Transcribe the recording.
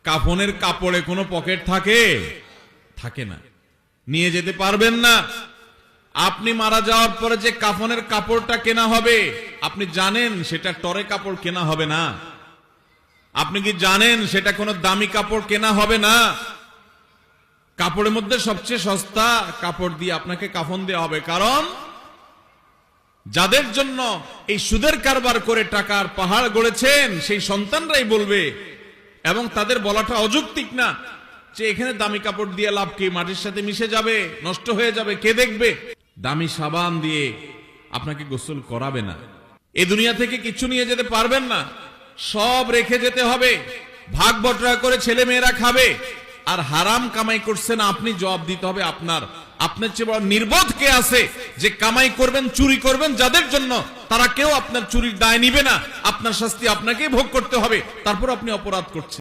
কাফনের কাপড়ে কোনো পকেট থাকে? থাকে না, নিয়ে যেতে পারবেন না। আপনি মারা যাওয়ার পরে যে কাফনের কাপড়টা কেনা হবে, আপনি জানেন সেটা টরে কাপড় কেনা হবে না? আপনি কি জানেন সেটা কোনো দামি কাপড় কেনা হবে না? কাপড়ের মধ্যে সবচেয়ে সস্তা কাপড় দিয়ে আপনাকে কাফন দেওয়া হবে। কারণ যাদের জন্য এই সুদের কারবার করে টাকার পাহাড় গড়েছেন সেই সন্তানরাই বলবে, এবং তাদের বলাটা অযৌক্তিক না, যে এখানে দামি কাপড় দিয়ে লাভ কি, মাটির সাথে মিশে যাবে, নষ্ট হয়ে যাবে, কে দেখবে? দামি সাবান দিয়ে আপনাকে গোসল করাবে না। এই দুনিয়া থেকে কিছু নিয়ে যেতে পারবেন না, সব রেখে যেতে হবে। ভাগ বটরা করে ছেলে মেয়েরা খাবে, আর হারাম কামাই করছেন আপনি, জবাব দিতে হবে আপনার। আপনার চেয়ে বড় নির্বোধ কে আছে যে কামাই করবেন, চুরি করবেন যাদের জন্য, তারা কেউ আপনার চুরির দায় নিবে না। আপনার শাস্তি আপনাকেই ভোগ করতে হবে, তারপর আপনি অপরাধ করছেন।